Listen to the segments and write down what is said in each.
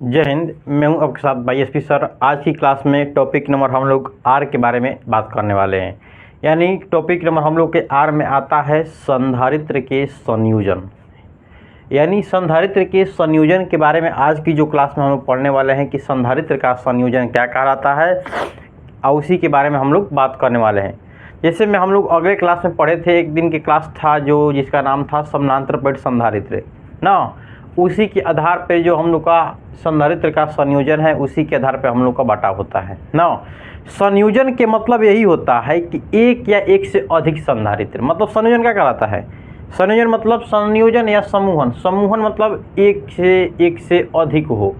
जय हिंद। मैं हूं आपके साथ भाई एसपी सर। आज की क्लास में टॉपिक नंबर हम लोग आर के बारे में बात करने वाले हैं। यानी टॉपिक नंबर हम लोग के आर में आता है संधारित्र के संयोजन। यानी संधारित्र के संयोजन के बारे में आज की जो क्लास में हम लोग पढ़ने वाले हैं कि संधारित्र का संयोजन क्या कहलाता है और उसी के बारे में हम लोग बात करने वाले हैं। जैसे में हम लोग अगले क्लास में पढ़े थे, एक दिन की क्लास था जो जिसका नाम था समानांतर प्लेट संधारित्र ना, उसी के आधार पर जो हम लोग का संधारित्र का संयोजन है उसी के आधार पर हम लोग का बांटा होता है ना। संयोजन के मतलब यही होता है कि एक या एक से अधिक संधारित्र, मतलब संयोजन क्या कहलाता है। संयोजन मतलब संयोजन या समूहन। समूहन मतलब एक से अधिक हो,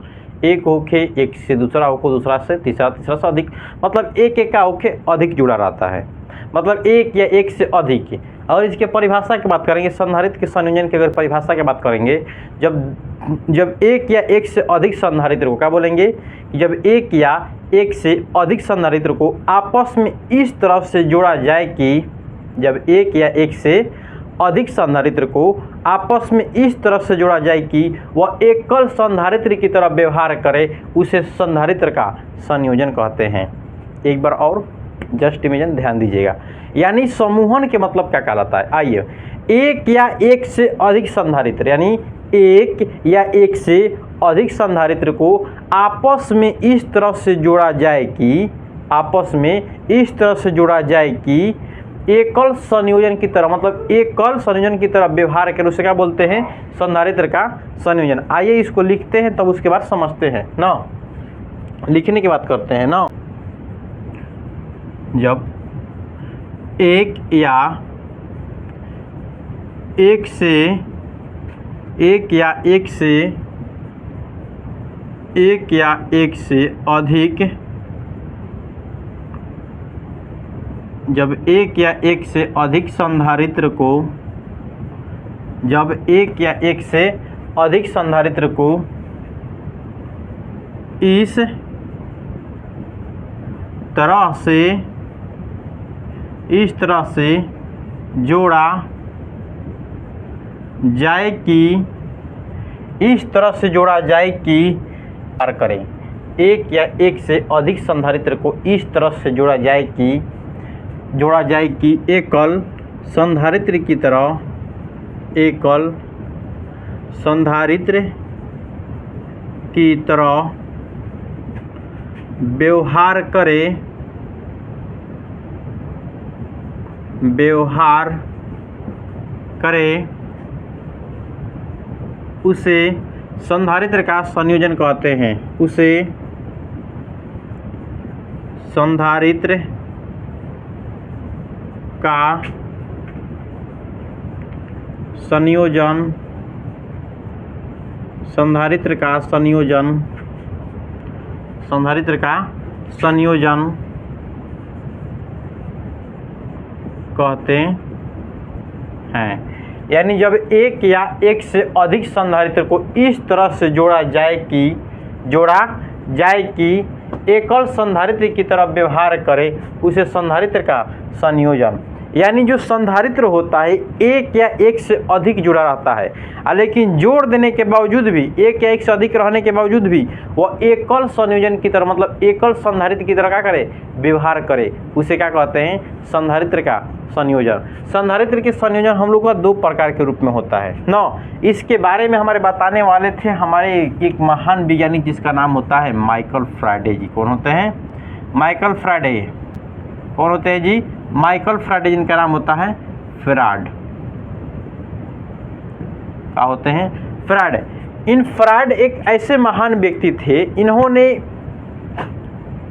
एक होके एक से दूसरा होको, दूसरा से तीसरा, तीसरा से अधिक, मतलब एक एक का होके अधिक जुड़ा रहता है, मतलब एक या एक से अधिक। और इसके परिभाषा की बात करेंगे, संधारित्र के संयोजन की अगर परिभाषा की बात करेंगे, जब एक या एक से अधिक संधारित्र को क्या बोलेंगे, जब एक या एक से अधिक संधारित्र को आपस में इस तरह से जोड़ा जाए कि जब एक या एक से अधिक संधारित्र को आपस में इस तरह से जोड़ा जाए कि वह एकल संधारित्र की तरह व्यवहार करे, उसे संधारित्र का संयोजन कहते हैं। एक बार और जस्ट इमेजिन ध्यान दीजिएगा। यानी समूहन के मतलब क्या कहलाता है। आइए, एक या एक से अधिक संधारित्र, यानी एक या एक से अधिक संधारित्र को आपस में इस तरह से जोड़ा जाए कि आपस में इस तरह से जोड़ा जाए कि एकल संयोजन की तरह, मतलब एकल संयोजन की तरह व्यवहार करे, उसे क्या बोलते हैं, संधारित्र का संयोजन। आइए इसको लिखते हैं तब उसके बाद समझते हैं ना, लिखने की बात करते हैं ना। जब एक या एक से अधिक, जब एक या एक से अधिक संधारित्र को, जब एक या एक से अधिक संधारित्र को इस तरह से जोड़ा जाए कि इस तरह से जोड़ा जाए कि कार्य करें। एक या एक से अधिक संधारित्र को इस तरह से जोड़ा जाए कि एकल संधारित्र की तरह, एकल संधारित्र की तरह व्यवहार करे, उसे संधारित्र का संयोजन कहते हैं। उसे संधारित्र का संयोजन, संधारित्र का संयोजन कहते हैं। यानी जब एक या एक से अधिक संधारित्र को इस तरह से जोड़ा जाए कि एकल संधारित्र की तरह व्यवहार करे, उसे संधारित्र का संयोजन। यानी जो संधारित्र होता है एक या एक से अधिक जुड़ा रहता है, लेकिन जोड़ देने के बावजूद भी, एक या एक से अधिक रहने के बावजूद भी वह एकल संयोजन की तरह, मतलब एकल संधारित्र की तरह क्या करे, व्यवहार करे, उसे क्या कहते हैं, संधारित्र का संयोजन। संधारित्र के संयोजन हम लोग का दो प्रकार के रूप में होता है ना। इसके बारे में हमारे बताने वाले थे हमारे एक महान वैज्ञानिक जिसका नाम होता है माइकल फैराडे जी। कौन होते हैं, माइकल फैराडे। कौन होते हैं जी, माइकल फैराडे, जिनका नाम होता है फैराड। क्या होते हैं, फैराड। इन फैराड एक ऐसे महान व्यक्ति थे, इन्होंने,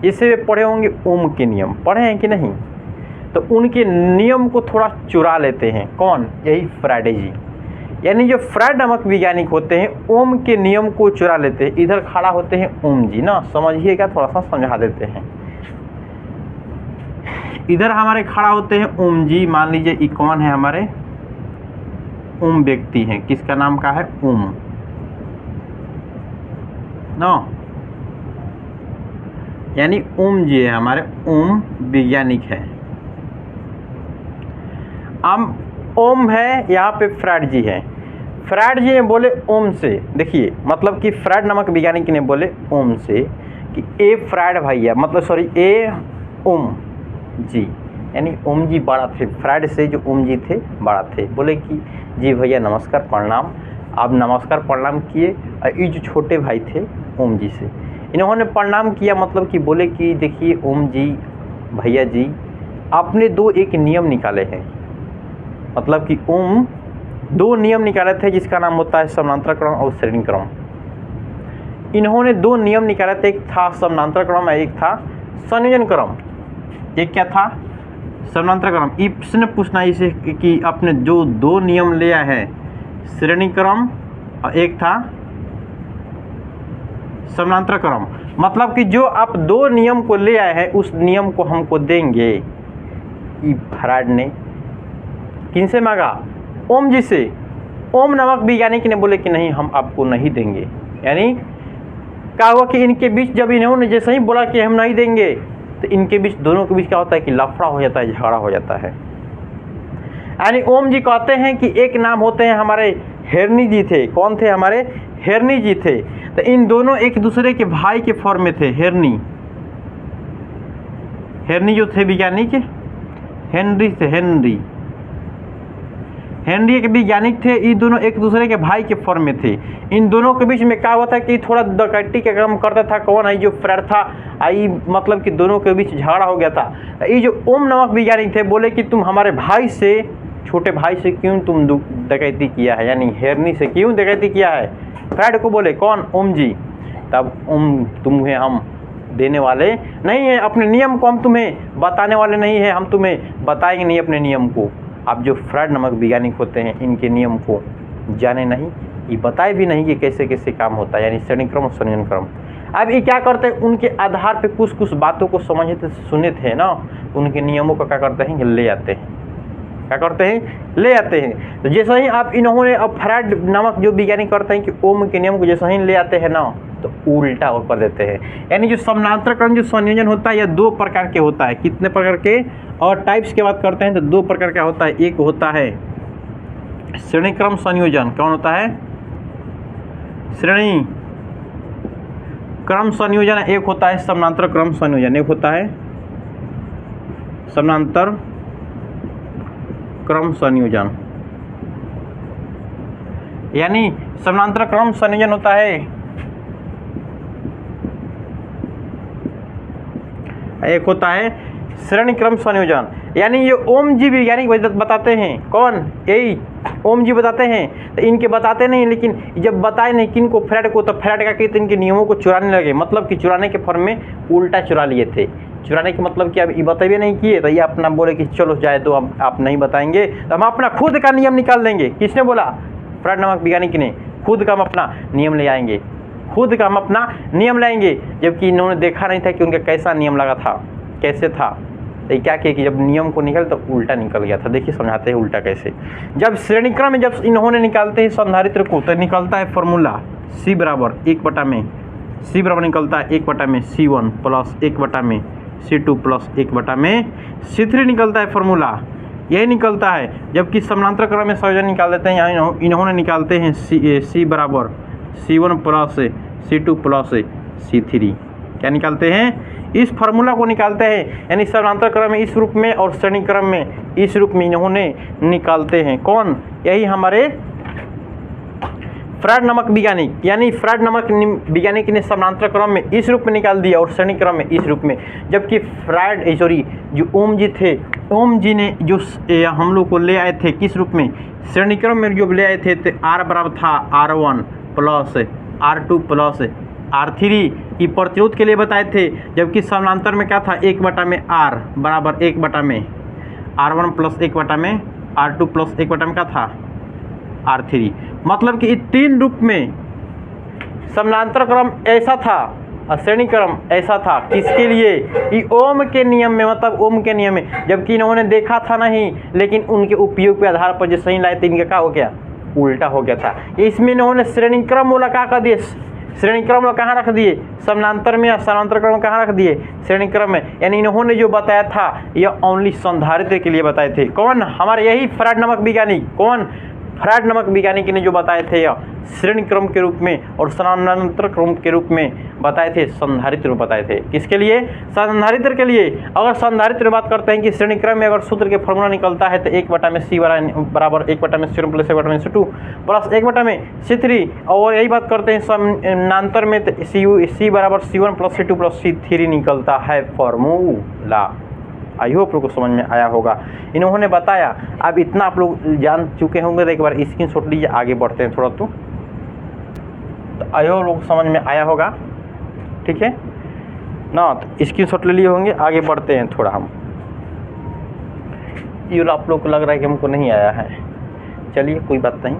इसे पढ़े होंगे ओम के नियम, पढ़े हैं कि नहीं, तो उनके नियम को थोड़ा चुरा लेते हैं। कौन, यही फैराडे जी। यानी जो फैराड नामक वैज्ञानिक होते हैं ओम के नियम को चुरा लेते हैं। इधर खड़ा होते हैं ओम जी ना, समझिएगा, थोड़ा सा समझा देते हैं। इधर हमारे खड़ा होते हैं ओम जी। मान लीजिए ये कौन है, हमारे ओम व्यक्ति हैं, किसका नाम का है, ओम ना। यानी ओम जी है हमारे, ओम वैज्ञानिक है। ओम है, यहाँ पे फैराड जी है। फ्रायड जी ने बोले ओम से, देखिए मतलब कि फ्रायड नामक वैज्ञानिक ने बोले ओम से कि ए फ्रायड भैया, मतलब सॉरी ए ओम जी, यानी ओम जी बड़ा थे, फ्रायड से जो ओम जी थे बड़ा थे। बोले कि जी भैया नमस्कार प्रणाम। आप नमस्कार प्रणाम किए और ये जो छोटे भाई थे ओम जी से, इन्होंने प्रणाम किया, मतलब कि बोले कि देखिए ओम जी भैया जी आपने दो एक नियम निकाले हैं, मतलब कि ओम दो नियम निकाले थे जिसका नाम होता है समानांतर क्रम और श्रेणी क्रम। इन्होंने दो नियम निकाले थे, एक था समानांतर क्रम और एक था संयोजन क्रम। एक क्या था? समानांतर क्रम। इसने पूछना इसे कि आपने जो दो नियम लिया है श्रेणी क्रम और एक था समानांतर क्रम, मतलब कि जो आप दो नियम को ले आए हैं उस नियम को हमको देंगे। फ्रायड ने किनसे मांगा? ओम जी से। ओम नामक वैज्ञानिक ने बोले कि नहीं हम आपको नहीं देंगे। यानी क्या हुआ कि इनके बीच जब इन्होंने जैसे ही बोला कि हम नहीं देंगे तो इनके बीच, दोनों के बीच क्या होता है कि लफड़ा हो जाता है, झगड़ा हो जाता है। यानी ओम जी कहते हैं कि एक नाम होते हैं हमारे हेरनी जी थे। कौन थे? हमारे हेरनी जी थे। तो इन दोनों एक दूसरे के भाई के फॉर्म में थे। हेरनी जो थे वैज्ञानिक हेनरी थे। हेनरी एक वैज्ञानिक थे। ये दोनों एक दूसरे के भाई के फॉर्म में थे। इन दोनों के बीच में क्या हुआ था कि थोड़ा डकैती का काम करता था। कौन है? जो फ्रायड था। आई मतलब कि दोनों के बीच झगड़ा हो गया था। ये जो ओम नामक वैज्ञानिक थे बोले कि तुम हमारे भाई से, छोटे भाई से क्यों तुम डकैती किया है, यानी हेरनी से क्यों डकैती किया है? फ्रायड को बोले। कौन? ओम जी। तब ओम तुम्हें हम देने वाले नहीं है, अपने नियम को हम तुम्हें बताने वाले नहीं है, हम तुम्हें बताएंगे नहीं अपने नियम को। अब जो फ्रायड नामक वैज्ञानिक होते हैं इनके नियम को जाने नहीं, ये बताए भी नहीं कि कैसे कैसे काम होता है, यानी श्रेणी क्रम और संयोजन क्रम। अब ये क्या करते हैं, उनके आधार पे कुछ कुछ बातों को समझते सुने थे ना, उनके नियमों को क्या करते हैं ले आते हैं। क्या करते हैं? ले आते हैं। तो जैसे ही आप इन्होंने अब फ्रायड नामक जो वैज्ञानिक करते हैं कि ओम के नियम को जैसे ही ले आते हैं ना तो उल्टा कर देते हैं। यानी जो समानांतर क्रम जो संयोजन होता है यह दो प्रकार के होता है। कितने प्रकार के? और टाइप्स की बात करते हैं तो दो प्रकार का होता है। एक होता है श्रेणी क्रम संयोजन। कौन होता है? श्रेणी क्रम संयोजन। एक होता है समानांतर क्रम संयोजन। एक होता है समानांतर क्रम संयोजन। यानी समानांतर क्रम संयोजन होता है, एक होता है श्रेणी क्रम संयोजन। यानी ये ओम जी वैज्ञानिक बताते हैं। कौन? यही ओम जी बताते हैं। तो इनके बताते नहीं, लेकिन जब बताए नहीं किनको? फ्रायड को। तो फ्रायड का कहते इनके नियमों को चुराने लगे, मतलब कि चुराने के फॉर्म में उल्टा चुरा लिए थे। चुराने के मतलब कि अब ये बताइए नहीं किए तो ये अपना बोले कि चलो जाए तो हम आप नहीं बताएंगे तो हम अपना खुद का नियम निकाल देंगे। किसने बोला? फ्रायड नामक वैज्ञानिक ने। खुद का हम अपना नियम ले आएंगे, खुद का हम अपना नियम लाएंगे। जबकि इन्होंने देखा नहीं था कि उनका कैसा नियम लगा था, कैसे था। तो क्या किया कि जब नियम को निकल तो उल्टा निकल गया था। देखिए समझाते हैं उल्टा कैसे। जब श्रेणी क्रम में जब इन्होंने निकालते हैं संधारित्र को तो निकलता है फॉर्मूला C बराबर 1 में C बराबर निकलता है 1 में C1 प्लस 1 में C2 प्लस 1 में C3 निकलता है फॉर्मूला, यही निकलता है। जबकि समानांतर क्रम में संयोजन निकाल देते हैं, यहाँ इन्होंने निकालते हैं C बराबर C1 plus C2 plus C3। क्या निकालते हैं? इस फार्मूला को निकालते हैं। यानी समानांतर क्रम में इस रूप में और श्रेणी क्रम में इस रूप में इन्होंने निकालते हैं। कौन? यही हमारे फ्रायड नामक वैज्ञानिक। यानी फ्रायड नामक वैज्ञानिक ने समानांतर क्रम में इस रूप में निकाल दिया और श्रेणी क्रम में इस रूप में। जबकि फ्रायड सॉरी जो ओम जी थे, ओम जी ने जो हम लोग को ले आए थे किस रूप में? श्रेणी क्रम में जो ले आए थे तो R बराबर था R1 plus R2 plus R3 की प्रतिरोध के लिए बताए थे। जबकि समानांतर में क्या था? 1 में R बराबर 1 में R1 प्लस 1 में R2 प्लस 1 में क्या था? R3। मतलब कि इस तीन रूप में समानांतर क्रम ऐसा था और श्रेणी क्रम ऐसा था। किसके लिए? कि ओम के नियम में, मतलब ओम के नियम में। जबकि इन्होंने देखा था नहीं, लेकिन उनके उपयोग के आधार पर जो सही लाए थे इनका क्या हो गया? उल्टा हो गया था। इसमें इन्होंने श्रेणी क्रम बोला क्या कर दिए? श्रेणी क्रम में कहाँ रख दिए? समानांतर में। या समानांतर क्रम कहाँ रख दिए? श्रेणी क्रम में। यानी इन्होंने जो बताया था यह ओनली संधारित्र के लिए बताए थे। कौन? हमारे यही फ्रायड नामक वैज्ञानिक। कौन? फ्रायड नामक वैज्ञानिक ने जो बताए थे यह श्रेणी क्रम के रूप में और समानांतर क्रम के रूप में बताए थे, संधारित्र बताए थे। किसके लिए? संधारित्र के लिए। अगर संधारित्र बात करते हैं कि श्रेणी क्रम में अगर सूत्र के फॉर्मूला निकलता है तो 1/c बराबर 1/c1 plus 1/c2 plus 1/c3, और यही बात करते हैं समानांतर में तो c बराबर c1 plus c2 plus c3 निकलता है फॉर्मूला। आई होप लोग को समझ में आया होगा, इन्होंने बताया। अब इतना आप लोग जान चुके होंगे तो एक बार स्क्रीनशॉट लीजिए, आगे बढ़ते हैं थोड़ा। तो आई होप लोग समझ में आया होगा, ठीक है ना? तो स्क्रीनशॉट ले लिए होंगे, आगे बढ़ते हैं थोड़ा हम। ये आप लोग को लग रहा है कि हमको नहीं आया है, चलिए कोई बात नहीं,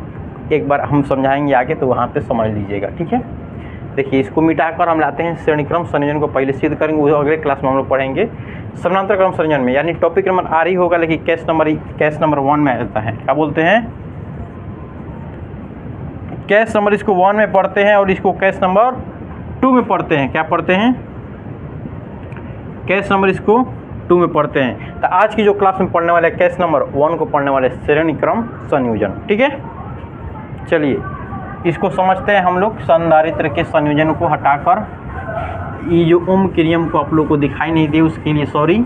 एक बार हम समझाएंगे आगे तो वहाँ पे समझ लीजिएगा, ठीक है। देखिए इसको मिटाकर हम लाते हैं श्रेणी क्रम संयोजन को, पहले सिद्ध करेंगे, वो अगले क्लास में हम लोग पढ़ेंगे समानांतर क्रम संयोजन में, यानी टॉपिक नंबर आर ही होगा, लेकिन केस नंबर 1 में आता है। क्या बोलते हैं? केस नंबर इसको 1 में पढ़ते हैं और इसको केस नंबर 2 में पढ़ते हैं। क्या पढ़ते हैं? केस नंबर इसको 2 में पढ़ते हैं। तो आज की जो क्लास में पढ़ने वाले केस नंबर 1 को पढ़ने वाले श्रेणी क्रम संयोजन, ठीक है। चलिए इसको समझते हैं हम लोग। संधारित्र के संयोजन को हटाकर, ये जो ओम के नियम को आप लोग को दिखाई नहीं दे उसके लिए सॉरी।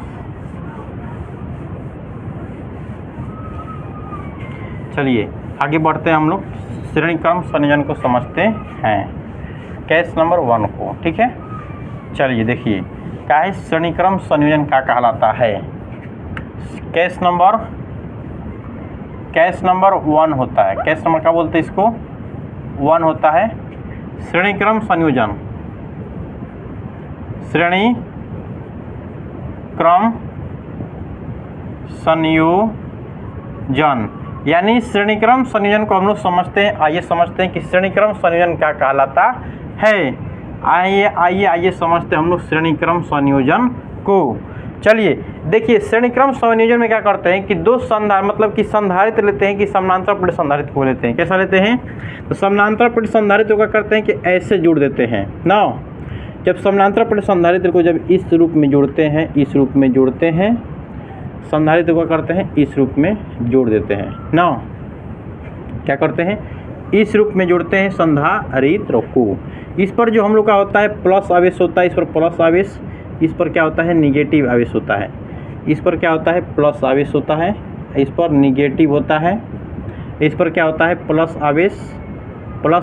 चलिए आगे बढ़ते हैं हम लोग, श्रेणी क्रम संयोजन को समझते हैं, केस नंबर 1 को, ठीक है। चलिए देखिए क्या है श्रेणी क्रम संयोजन क्या कहलाता है। केस नंबर 1 होता है। केस नंबर क्या बोलते हैं इसको? 1 होता है श्रेणी क्रम संयोजन। श्रेणी क्रम संयोजन, यानी श्रेणी क्रम संयोजन को हम लोग समझते हैं। आइए समझते हैं कि श्रेणी क्रम संयोजन क्या कहलाता है। आइए समझते हैं हम लोग श्रेणी क्रम संयोजन को। चलिए देखिए श्रेणी क्रम संयोजन में क्या करते हैं कि दो मतलब कि संधारित्र लेते हैं कि समानांतर प्लेट संधारित्र को लेते हैं। कैसा लेते हैं? तो समानांतर प्लेट संधारित्र को करते हैं कि ऐसे जोड़ देते हैं ना। जब समानांतर प्लेट संधारित्र को जब इस रूप में जोड़ते हैं, इस रूप में जोड़ते हैं, संधारित्र को करते हैं इस रूप में जोड़ देते हैं ना। क्या करते हैं? इस रूप में जोड़ते हैं संधारित्र को। इस पर जो हम लोग का होता है प्लस आवेश होता है, इस पर प्लस आवेश, इस पर क्या होता है निगेटिव आवेश होता है। इस पर क्या होता है प्लस आवेश होता है, इस पर निगेटिव होता है। इस पर क्या होता है प्लस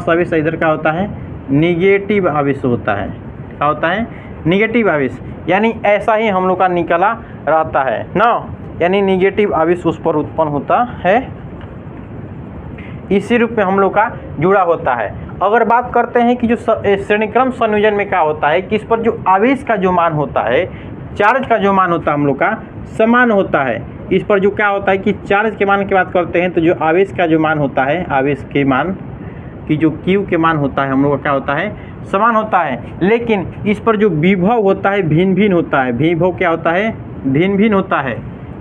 आवेश, इधर क्या होता है निगेटिव आवेश होता है। क्या होता है? निगेटिव आवेश। यानी ऐसा ही हम लोग का निकला रहता है ना, यानी निगेटिव आवेश उस पर उत्पन्न होता है, इसी रूप में हम लोग का जुड़ा होता है। अगर बात करते हैं कि जो श्रेणी क्रम संयोजन में क्या होता है कि इस पर जो आवेश का जो मान होता है, चार्ज का जो मान होता है हम लोग का समान होता है। इस पर जो क्या होता है कि चार्ज के मान की बात करते हैं तो जो आवेश का जो मान होता है, आवेश के मान की जो Q के मान होता है हम लोग का क्या होता है समान होता है। लेकिन इस पर जो विभव होता है भिन्न भिन्न होता है। विभव क्या होता है? भिन्न भिन्न होता है।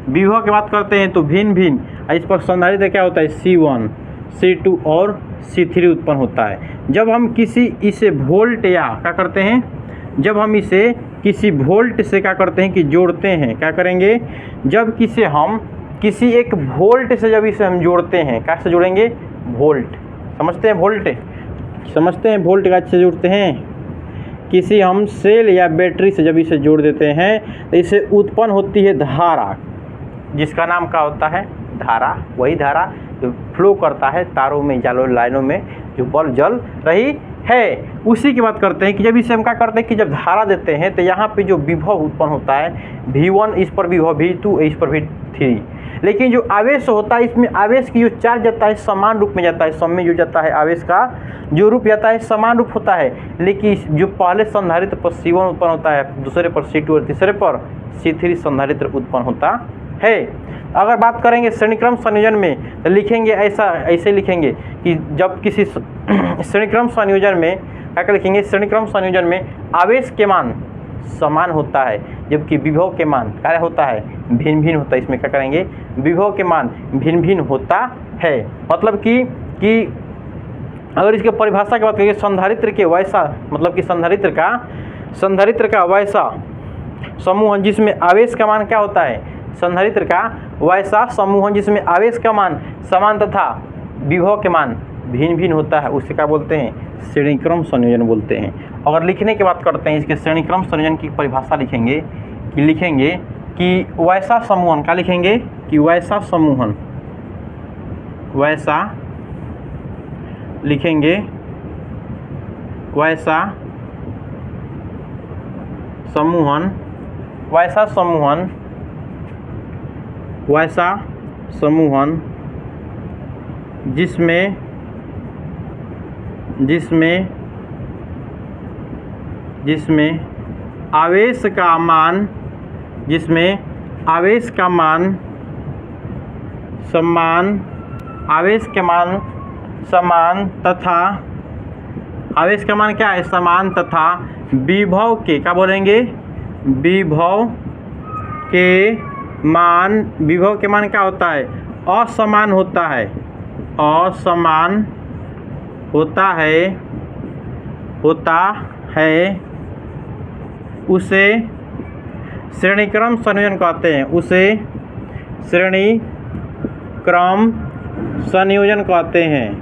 विभव की बात करते हैं तो भिन्न भिन्न। इस पर संधारित्र क्या होता है C1, C2 और C3 उत्पन्न होता है। जब हम किसी इसे वोल्ट या क्या करते हैं, जब हम इसे किसी वोल्ट से क्या करते हैं कि जोड़ते हैं, क्या करेंगे जब किसी एक वोल्ट से जब इसे हम जोड़ते हैं, कैसे जोड़ेंगे वोल्ट, समझते हैं वोल्ट, समझते हैं वोल्ट का अच्छे जोड़ते हैं। किसी हम सेल या बैटरी से जब इसे जोड़ देते हैं तो इसे उत्पन्न होती है धारा, जिसका नाम क्या होता है धारा। वही धारा जो फ्लो करता है तारों में, जालों लाइनों में जो बल्ब जल रही है, उसी की बात करते हैं कि जब इसे हम क्या करते हैं कि जब धारा देते हैं तो यहाँ पे जो विभव उत्पन्न होता है V1, इस पर विभव V2, इस पर V3। लेकिन जो आवेश होता है इसमें आवेश की जो चार्ज जाता है समान रूप में जाता है, सब में जो जाता है आवेश का जो रूप जाता है समान रूप होता है। लेकिन जो पहले संधारित्र पर C1 उत्पन्न होता है, दूसरे पर C2 और तीसरे पर C3 संधारित्र उत्पन्न होता है। अगर बात करेंगे श्रेणी क्रम संयोजन में तो लिखेंगे ऐसे लिखेंगे कि जब किसी श्रेणी क्रम संयोजन में क्या लिखेंगे, श्रेणी क्रम संयोजन में आवेश के मान समान होता है जबकि विभव के मान क्या होता है भिन्न भिन्न होता है। इसमें क्या करेंगे विभव के मान भिन्न भिन्न होता है। मतलब कि अगर इसके परिभाषा की बात करेंगे संधारित्र के वैसा, मतलब कि संधारित्र का वैसा समूह जिसमें आवेश का मान क्या होता है, संधारित्र का वैसा समूह जिसमें आवेश का मान समान तथा विभव के मान भिन्न भिन्न होता है उसे क्या बोलते हैं, श्रेणीक्रम संयोजन बोलते हैं। अगर लिखने की बात करते हैं इसके श्रेणीक्रम संयोजन की परिभाषा लिखेंगे कि वैसा समूहन, क्या लिखेंगे कि वैसा समूहन, वैसा लिखेंगे वैसा समूहन, वैसा समूहन, वैसा समूहन जिसमें आवेश का मान, जिसमें आवेश का मान समान, आवेश के मान समान तथा आवेश का मान क्या है, समान तथा विभव के, क्या बोलेंगे, विभव के मान क्या होता है, असमान होता है, असमान होता है उसे श्रेणीक्रम संयोजन कहते हैं, उसे श्रेणीक्रम संयोजन कहते हैं,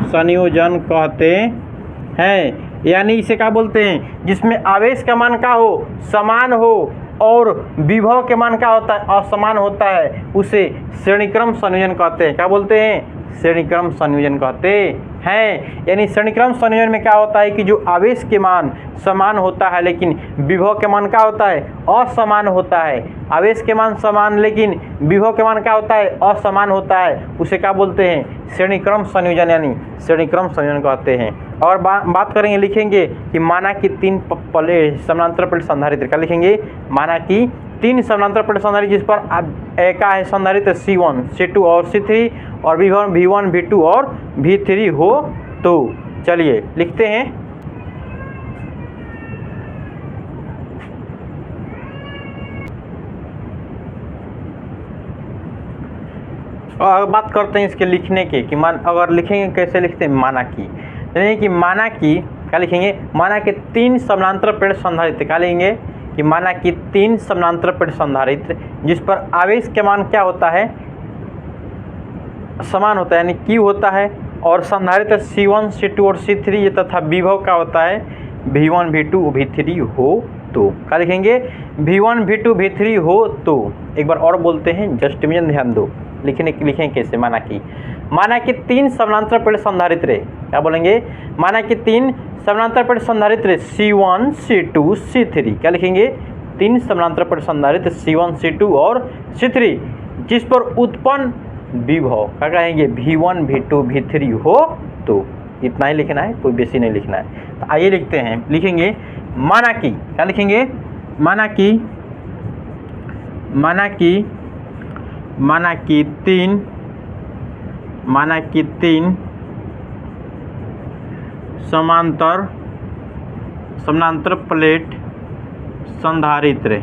संयोजन कहते हैं। यानी इसे क्या बोलते हैं, जिसमें आवेश का मान क्या हो, समान हो और विभव के मान क्या होता है, असमान होता है, उसे श्रेणीक्रम संयोजन कहते हैं। क्या बोलते हैं, श्रेणीक्रम संयोजन कहते हैं। यानी श्रेणीक्रम संयोजन में क्या होता है कि जो आवेश के मान समान होता है लेकिन विभव के मान क्या होता है, असमान होता है। आवेश के मान समान लेकिन विभव के मान क्या होता है, असमान होता है, उसे क्या बोलते हैं, श्रेणीक्रम संयोजन, यानी श्रेणीक्रम संयोजन कहते हैं। और बात करेंगे, लिखेंगे कि माना कि 3 समानांतर प्लेट संधारित्र, क्या लिखेंगे, माना कि 3 समानांतर प्लेट संधारित्र जिस पर का है संधारित्र C1, C2 और C3 और V1, V2 और V3 हो। तो चलिए लिखते हैं, और बात करते हैं इसके लिखने के कि अगर लिखेंगे कैसे लिखते हैं, माना कि, यानी कि माना कि क्या लिखेंगे, माना कि 3 समानांतर प्लेट संधारित्र, क्या लिखेंगे कि माना कि 3 समानांतर प्लेट संधारित्र जिस पर आवेश के मान क्या होता है, समान होता है, यानी Q होता है, और संधारित्र C1, C2 और C3 तथा विभव का होता है V1, V2, V3 हो। तो क्या लिखेंगे, V1, V2, V3 हो। तो एक बार और बोलते हैं, जस्ट मिनट ध्यान दो, लिखें कैसे, माना कि 3 समानांतर प्लेट संधारित्र, क्या बोलेंगे, माना कि 3 समानांतर प्लेट संधारित्र C1, C2, C3, क्या लिखेंगे, 3 समानांतर प्लेट संधारित्र C1, C2 और C3 जिस पर उत्पन्न विभव, क्या कहेंगे, V1, V2, V3 हो। तो इतना ही लिखना है, कोई बेसी नहीं लिखना है। तो आइए लिखते हैं, लिखेंगे माना कि, क्या लिखेंगे, माना कि 3 समानांतर प्लेट संधारित्र,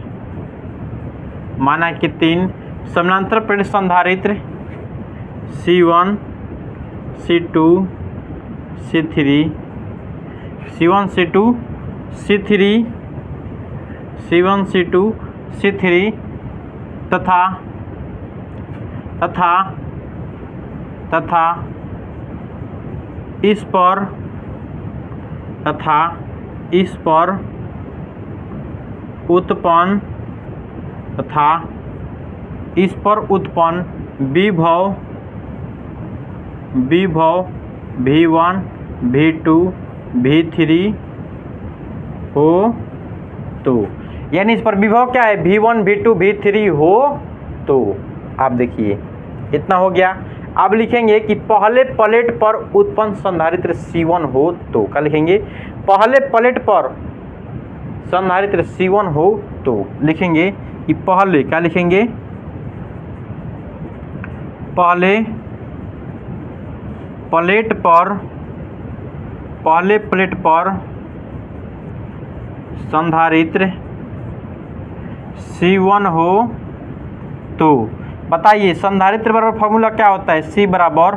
माना कि 3 समानांतर प्लेट संधारित्र C1, C2, C3, C1, C2, C3, C1, C2, C3 तथा इस पर उत्पन्न विभव V1, V2, V3 हो। तो यानी इस पर विभव क्या है, V1, V2, V3 हो। तो आप देखिए इतना हो गया। अब लिखेंगे कि पहले प्लेट पर उत्पन्न संधारित्र C1 हो। तो क्या लिखेंगे, पहले प्लेट पर संधारित्र C1 हो। तो लिखेंगे कि पहले, क्या लिखेंगे, पहले प्लेट पर संधारित्र C1 हो। तो बताइए संधारित्र बराबर फॉर्मूला क्या होता है, C बराबर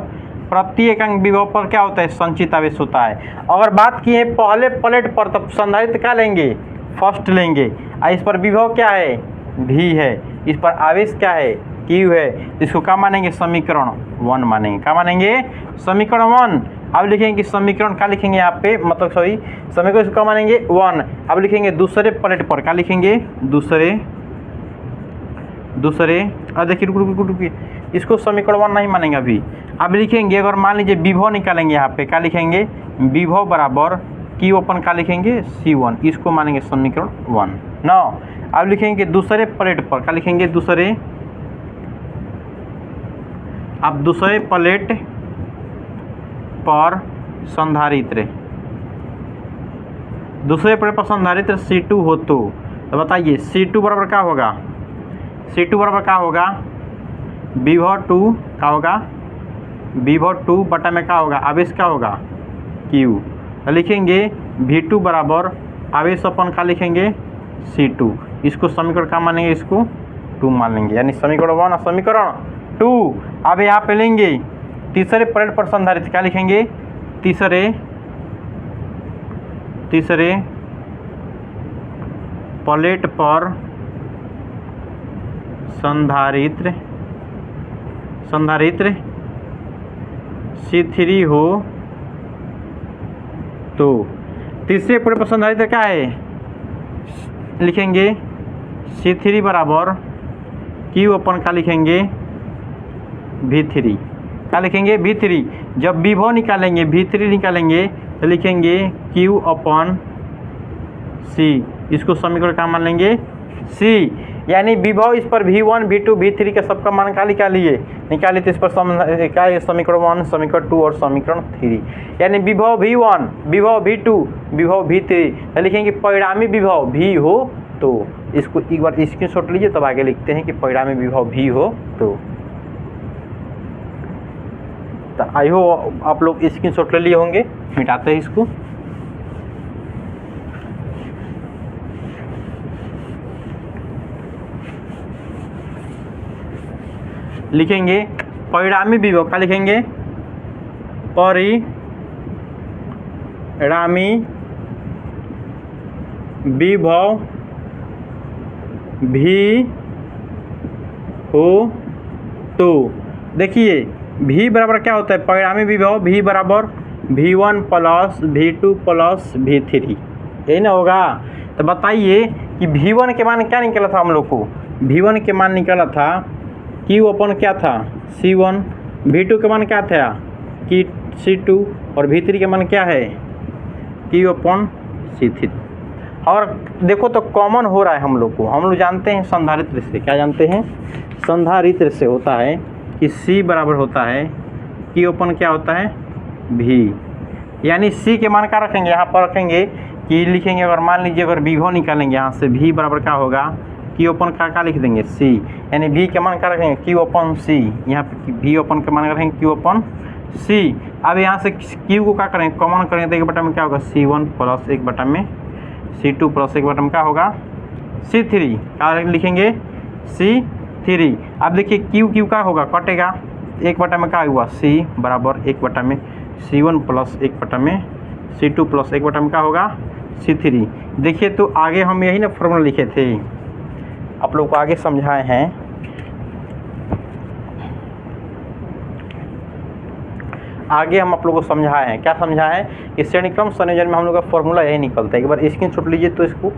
प्रति एकांक विभव पर क्या होता है, संचित आवेश होता है। अगर बात की है पहले प्लेट पर, तब संधारित्र क्या लेंगे, फर्स्ट लेंगे। इस पर विभव क्या है, V है, इस पर आवेश क्या है, क्यू है, इसको क्या मानेंगे, समीकरण 1 मानेंगे। क्या मानेंगे, समीकरण 1। अब लिखेंगे समीकरण, क्या लिखेंगे यहाँ पे, मतलब सॉरी समीकरण इसको क्या मानेंगे 1। अब लिखेंगे दूसरे प्लेट पर, क्या लिखेंगे, दूसरे, अब देखिए रुकिए, इसको समीकरण 1 नहीं मानेंगे अभी। अब लिखेंगे, अगर मान लीजिए विभव निकालेंगे यहाँ पे, क्या लिखेंगे, विभव बराबर क्यू अपन क्या लिखेंगे, C1, इसको मानेंगे समीकरण 1 ना। अब लिखेंगे दूसरे प्लेट पर, क्या लिखेंगे, दूसरे, अब दूसरे प्लेट पर संधारित्र, दूसरे प्लेट पर संधारित्र C2 हो तो बताइए C2 बराबर क्या होगा, C2 बराबर क्या होगा, विभव 2 क्या होगा, विभव 2 बटा में क्या होगा, आवेश क्या होगा, Q। तो लिखेंगे V2 बराबर आवेश अपन क्या लिखेंगे, C2, इसको समीकरण क्या मानेंगे, इसको 2 मान लेंगे, यानी समीकरण 1 और समीकरण 2। अब यहाँ पे लेंगे तीसरे प्लेट पर संधारित्र, क्या लिखेंगे, तीसरे प्लेट पर संधारित्र C3 हो तो तीसरे प्लेट पर संधारित्र क्या है, लिखेंगे C3 बराबर Q अपन क्या लिखेंगे, V3, क्या लिखेंगे, V3। जब विभव निकालेंगे, V3 निकालेंगे तो लिखेंगे Q अपन C, इसको समीकरण क्या मान लेंगे, C। यानी विभव इस पर V1 V2 V3 का सबका मान क्या निकालिए, तो इस पर क्या है, समीकरण 1 समीकरण 2 और समीकरण 3। यानी विभव V1 विभव V2 विभव V3, तो लिखेंगे परिणामी विभव V हो तो, इसको एक बार स्क्रीनशॉट लीजिए, तब आगे लिखते हैं कि परिणामी विभव V हो तो आई हो आप लोग स्क्रीनशॉट ले लिए होंगे। मिटाते हैं इसको, लिखेंगे परिणामी विभव, क्या लिखेंगे, परिणामी विभव भी हो तो, देखिए V बराबर क्या होता है, परिणामी विभव V बराबर V1 plus V2 plus V3, यही ना होगा। तो बताइए कि V1 के मान क्या निकला था हम लोग को, V1 के मान निकला था Q अपन क्या था, C1, V2 के मान क्या था कि C2, और V3 के मान क्या है, Q अपन C3। और देखो तो कॉमन हो रहा है हम लोग को, हम लोग जानते हैं संधारित्र से, क्या जानते हैं, संधारित्र से होता है कि C बराबर होता है Q अपन क्या होता है, V। यानी C के मान क्या रखेंगे, यहाँ पर रखेंगे कि लिखेंगे, अगर मान लीजिए अगर विभव निकालेंगे यहाँ से, V बराबर क्या होगा, Q अपन क्या लिख देंगे, C। यानी V के मान क्या रखेंगे, Q अपन C, यहाँ पे V अपन के मान रखेंगे Q अपन C। अब यहाँ से Q को क्या करेंगे, कॉमन करेंगे तो एक बटा में क्या होगा, C1 प्लस एक बटा में C2 प्लस एक बटा में क्या होगा, C3, क्या लिखेंगे, C3। अब देखिए Q क्या होगा, कटेगा, एक बटा में क्या हुआ, C बराबर एक बटा में C1 प्लस एक बटा में C2 प्लस एक बटा में क्या होगा, C3। देखिए तो आगे हम यही ना फॉर्मूला लिखे थे, आप लोग को आगे समझाए हैं। आगे हम आप लोगों को समझाए हैं, क्या समझाए हैं कि श्रेणीक्रम संयोजन में हम लोग का फॉर्मूला यही निकलता है। एक बार स्क्रीनशॉट लीजिए तो इसको,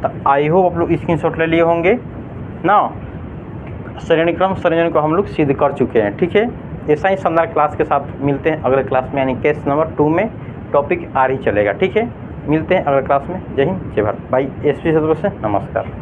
तो आई होप आप लोग स्क्रीनशॉट ले लिए होंगे ना। श्रेणीक्रम संयोजन को हम लोग सिद्ध कर चुके हैं, ठीक है। ऐसा ही शानदार क्लास के साथ मिलते हैं अगले क्लास में, यानी केस नंबर 2 में टॉपिक आर ही चलेगा, ठीक है। मिलते हैं अगले क्लास में। जय हिंद, जय भारत। बाई SP सदस्य, नमस्कार।